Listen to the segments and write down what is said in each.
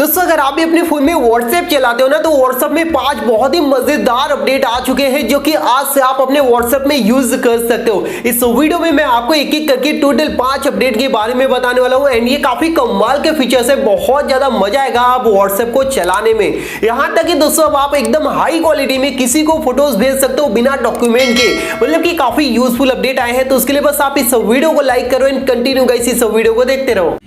दोस्तों अगर आप भी अपने फोन में व्हाट्सएप चलाते हो ना तो व्हाट्सएप में 5 बहुत ही मजेदार अपडेट आ चुके हैं जो कि आज से आप अपने व्हाट्सएप में यूज कर सकते हो। इस वीडियो में मैं आपको एक एक करके टोटल 5 अपडेट के बारे में बताने वाला हूं एंड ये काफी कमाल के फीचर्स है। बहुत ज्यादा मजा आएगा आप व्हाट्सएप को चलाने में। यहां तक कि दोस्तों अब आप एकदम हाई क्वालिटी में किसी को फोटोज भेज सकते हो बिना डॉक्यूमेंट के, मतलब कि काफी यूजफुल अपडेट आए हैं। तो उसके लिए बस आप इस वीडियो को लाइक करो एंड कंटिन्यू गाइस इस वीडियो को देखते रहो।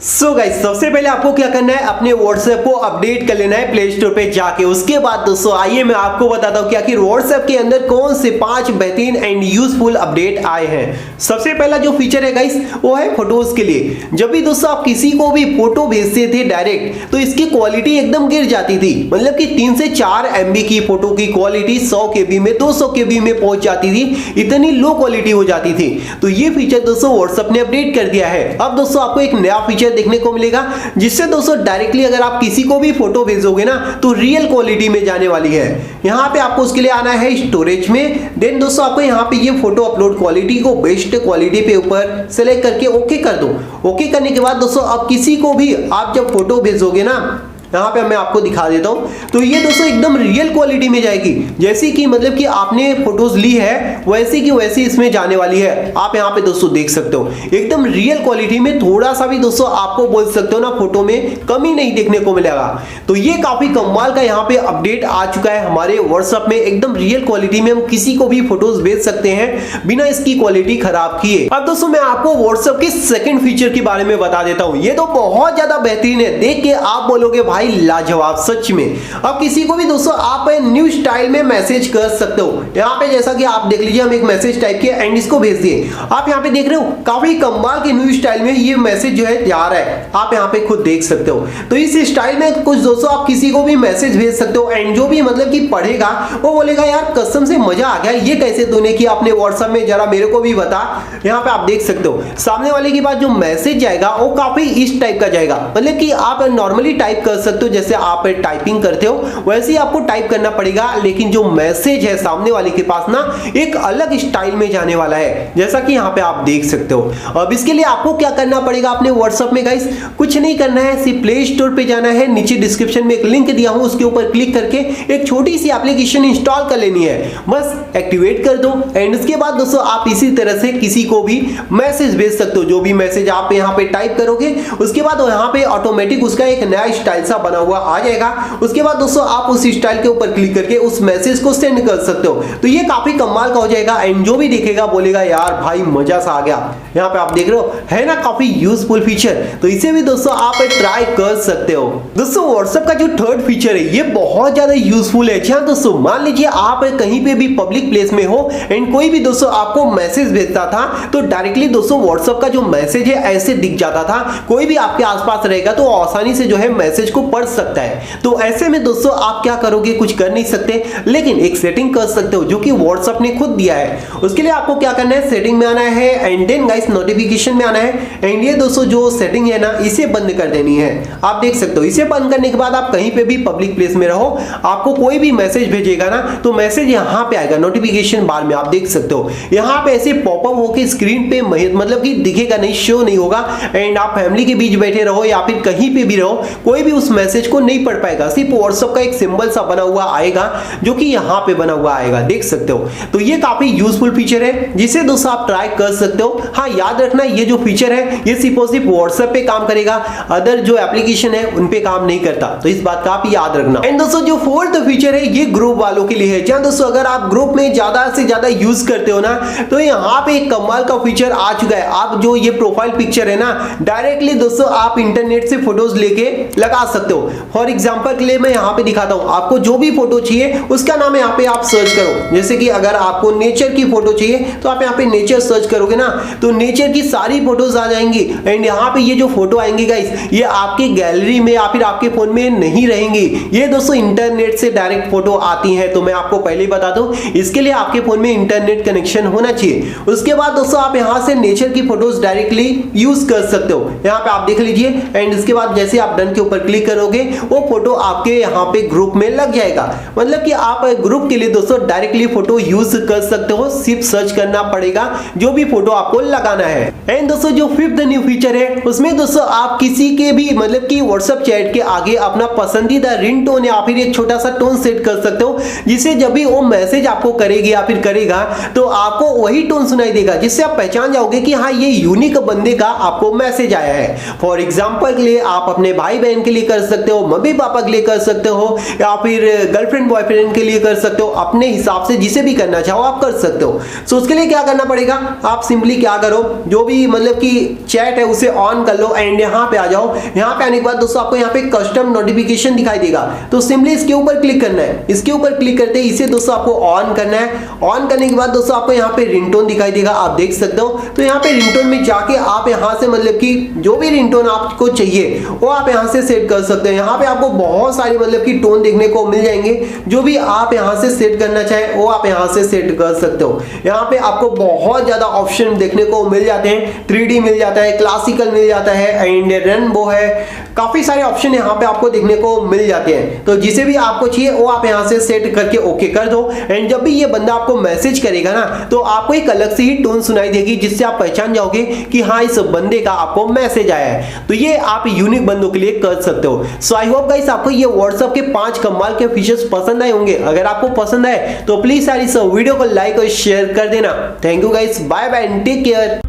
सो गाइस सबसे पहले आपको क्या करना है, अपने व्हाट्सएप को अपडेट कर लेना है प्ले स्टोर पे जाके। उसके बाद दोस्तों आइए मैं आपको बताता हूँ कि आखिर व्हाट्सएप के अंदर कौन से 5 बेहतरीन एंड यूजफुल अपडेट आए हैं। सबसे पहला जो फीचर है गाइस वो है फोटोज के लिए। जब भी दोस्तों आप किसी को भी फोटो भेजते थे डायरेक्ट तो इसकी क्वालिटी एकदम गिर जाती थी, मतलब कि 3 से 4 MB की फोटो की क्वालिटी 100 KB में 200 KB में पहुंच जाती थी, इतनी लो क्वालिटी हो जाती थी। तो ये फीचर दोस्तों व्हाट्सएप ने अपडेट कर दिया है। अब दोस्तों आपको एक नया फीचर देखने को मिलेगा जिससे दोस्तों डायरेक्टली अगर आप किसी को भी फोटो भेजोगे ना तो रियल क्वालिटी में जाने वाली है। यहां पे आपको उसके लिए आना है स्टोरेज में, देन दोस्तों आपको यहां पे ये फोटो अपलोड क्वालिटी को बेस्ट क्वालिटी पे ऊपर सेलेक्ट करके ओके कर दो। ओके करने के बाद दोस्तों अब किसी को भी आप जब फोटो भेजोगे ना, यहाँ पे मैं आपको दिखा देता हूँ, तो ये दोस्तों एकदम रियल क्वालिटी में जाएगी। जैसे कि मतलब कि आपने फोटोज ली है वैसे की वैसी इसमें जाने वाली है। आप यहाँ पे दोस्तों देख सकते हो एकदम रियल क्वालिटी में, थोड़ा सा भी दोस्तों आपको बोल सकते हो ना फोटो में कमी नहीं देखने को मिलेगा। तो ये काफी कमाल का यहाँ पे अपडेट आ चुका है हमारे व्हाट्सएप में। एकदम रियल क्वालिटी में हम किसी को भी फोटोज भेज सकते हैं बिना इसकी क्वालिटी खराब किए। अब दोस्तों मैं आपको व्हाट्सएप के सेकंड फीचर के बारे में बता देता हूँ। ये तो बहुत ज्यादा बेहतरीन है, देख के आप बोलोगे भाई लाजवाब सच में। अब किसी को भी दोस्तों आप न्यू स्टाइल में मैसेज कर सकते हो। यहाँ पे जैसा कि आप देख लीजिए हम एक मैसेज टाइप किया एंड इसको भेज दिए। आप यहाँ पे देख रहे हो काफी कमाल के न्यू स्टाइल में ये मैसेज जो है जा रहा है, आप यहाँ पे खुद देख सकते हो। तो इस स्टाइल में कुछ दोस्तों आप किसी को भी मैसेज भेज सकते हो एंड जो भी मतलब कि पढ़ेगा वो बोलेगा यार कसम से मजा आ गया, ये कैसे तूने किया अपने व्हाट्सएप में, जरा मेरे को भी बता। यहाँ पे आप देख सकते हो सामने वाले के बाद जो मैसेज जाएगा वो काफी इस टाइप का जाएगा, मतलब कि आप नॉर्मली टाइप कर सकते हो जैसे आप टाइपिंग करते हो वैसे ही आपको टाइप करना पड़ेगा, लेकिन जो मैसेज है सामने वाले के पास ना एक अलग स्टाइल में जाने वाला है, जैसा कि यहाँ पे आप देख सकते हो। अब इसके लिए आपको क्या करना पड़ेगा अपने व्हाट्सएप में गाइस, कुछ नहीं करना है, सिर्फ प्ले स्टोर पे जाना है। नीचे डिस्क्रिप्शन में एक लिंक दिया हूं उसके ऊपर क्लिक करके एक छोटी सी एप्लीकेशन इंस्टॉल कर लेनी है, बस एक्टिवेट कर दो एंड उसके बाद दोस्तों आप इसी तरह से किसी को भी मैसेज भेज सकते हो। जो भी मैसेज आप यहाँ पे टाइप करोगे उसके बाद यहाँ पे ऑटोमेटिक उसका एक नया स्टाइल सा बना हुआ आ जाएगा। उसके बाद दोस्तों आप उस स्टाइल के ऊपर क्लिक करके उस मैसेज को सेंड कर सकते हो। तो ये काफी कमाल का हो जाएगा एंड जो भी देखेगा बोलेगा यार भाई मजा सा आ गया। यहाँ पे आप देख रहे हो है ना काफी यूजफुल फीचर, तो इसे भी दोस्तों आप ट्राई कर सकते हो। दोस्तों व्हाट्सएप का जो थर्ड फीचर है ये बहुत ज्यादा यूजफुल है। जहां दोस्तों मान लीजिए आप कहीं पे भी पब्लिक प्लेस में हो एंड कोई भी दोस्तों आपको मैसेज भेजता था तो डायरेक्टली दोस्तों व्हाट्सएप का जो मैसेज है ऐसे दिख जाता था। कोई भी आपके आसपास रहेगा तो आसानी से जो है मैसेज को पढ़ सकता है। तो ऐसे में दोस्तों आप क्या करोगे, कुछ कर नहीं सकते, लेकिन एक सेटिंग कर सकते हो जो कि व्हाट्सएप ने खुद दिया है। उसके लिए आपको क्या करना है, सेटिंग में आना है एंड देन गाइस नोटिफिकेशन में आना है एंड ये दोस्तों जो सेटिंग है ना इसे बंद कर देनी है। आप देख सकते हो इसे बंद करने के बाद आप कहीं पे भी पब्लिक प्लेस में रहो, आपको कोई भी मैसेज भेजेगा ना तो मैसेज यहाँ पे आएगा नोटिफिकेशन बार में। आप देख सकते हो यहाँ पे ऐसे पॉपअप होकर स्क्रीन पे मतलब कि दिखेगा नहीं, शो नहीं होगा एंड आप फैमिली के बीच बैठे रहो या फिर कहीं पे भी रहो कोई भी उस मैसेज को नहीं पढ़ पाएगा। सिर्फ व्हाट्सएप का एक सिंबल सा बना हुआ आएगा जो कि यहाँ पे बना हुआ आएगा, देख सकते हो। तो ये काफी यूजफुल फीचर है जिसे दोस्तों आप ट्राई कर सकते हो। हाँ याद रखना ये जो फीचर है ये सिर्फ व्हाट्सएप पे काम करेगा, अदर जो एप्लीकेशन है उन पे काम नहीं करता, तो इस बात का आप याद रखना। एंड दोस्तों जो फोर्थ फीचर है ये ग्रुप वालों के लिए है। जहां दोस्तों अगर आप ग्रुप में ज्यादा से ज्यादा यूज करते हो ना तो यहाँ पे एक कमाल का फीचर आ चुका है। आप जो ये प्रोफाइल पिक्चर है ना डायरेक्टली दोस्तों आप इंटरनेट से फोटोज लेके लगा सकते हो। फॉर एग्जाम्पल के लिए मैं यहाँ पे दिखाता हूँ, आपको जो भी फोटो चाहिए उसका नाम यहाँ पे आप सर्च करो। जैसे कि अगर आपको नेचर की फोटो चाहिए तो आप यहाँ पे नेचर सर्च करोगे ना तो नेचर की सारी फोटोज आ जाएंगी एंड यहाँ पे ये जो फोटो आएंगी गाइस ये आपकी गैलरी में या फिर आपके फोन में नहीं रहेंगी, ये दोस्तों इंटरनेट से डायरेक्ट फोटो आती है। तो मैं आपको पहले ही बता दूं इसके लिए आपके फोन में इंटरनेट कनेक्शन होना चाहिए। उसके बाद दोस्तों आप यहाँ से नेचर की फोटोज डायरेक्टली यूज कर सकते हो। यहाँ पे आप देख लीजिए एंड इसके बाद जैसे आप डन के ऊपर क्लिक करोगे वो फोटो आपके यहाँ पे ग्रुप में लग जाएगा। मतलब कि आप ग्रुप के लिए दोस्तों डायरेक्टली फोटो यूज कर सकते हो, सिर्फ सर्च करना पड़ेगा जो भी फोटो आपको लगाना है। एंड दोस्तों जो फिफ्थ न्यू फीचर है उसमें दोस्तों आप किसी के भी मतलब कि व्हाट्सएप चैट के आगे अपना पसंदीदा रिंगटोन या फिर एक छोटा सा टोन सेट कर सकते हो, जिससे जब भी वो मैसेज आपको करेगी या फिर करेगा तो आपको वही टोन सुनाई देगा, जिससे आप पहचान जाओगे कि हाँ ये यूनिक बंदे का आपको मैसेज आया है। फॉर एग्जांपल के लिए आप अपने भाई बहन के लिए कर सकते हो, मम्मी पापा के लिए कर सकते हो, या फिर गर्लफ्रेंड बॉयफ्रेंड के लिए कर सकते हो, अपने हिसाब से जिसे भी करना चाहो आप कर सकते हो। सो उसके लिए क्या करना पड़ेगा, आप सिंपली क्या करो, जो भी मतलब कि चैट है उसे ऑन कर लो एंड यहाँ पे आ जाओ। यहाँ पे आने के बाद दोस्तों आपको यहाँ पे कस्टम नोटिफिकेशन दिखाई देगा, तो सिंपली इसके ऊपर क्लिक करना है। इसके ऊपर क्लिक करते ही इसे दोस्तों आपको ऑन करना है। ऑन करने के बाद दोस्तों आपको यहाँ पे रिंगटोन दिखाई देगा, आप देख सकते हो। तो यहाँ पे रिंगटोन में जाके आप यहाँ से मतलब कि जो भी रिंगटोन आपको चाहिए वो आप यहाँ से सेट कर सकते हो। यहाँ पे आपको बहुत सारे मतलब कि टोन देखने को मिल जाएंगे, जो भी आप यहाँ से सेट करना चाहे वो आप यहाँ से सेट कर सकते हो। यहाँ पे आपको बहुत ज्यादा ऑप्शन देखने को मिल जाते हैं, 3D मिल जाता है, क्लासिकल मिल जाता है एंड रेनबो है, काफी सारे ऑप्शन यहाँ पे आपको देखने को मिल जाते हैं। तो जिसे भी आपको चाहिए वो आप यहाँ से सेट करके ओके कर दो एंड जब भी ये बंदा आपको मैसेज करेगा ना तो आपको एक अलग से ही टोन सुनाई देगी, जिससे आप पहचान जाओगे कि हाँ इस बंदे का आपको मैसेज आया है। तो ये आप यूनिक बंदों के लिए कर सकते हो। सो आई होप गाइस आपको ये व्हाट्सएप के 5 कमाल के फीचर्स पसंद आए होंगे। अगर आपको पसंद आए तो प्लीज यार इस वीडियो को लाइक और शेयर कर देना। Thank you guys, bye bye and take care.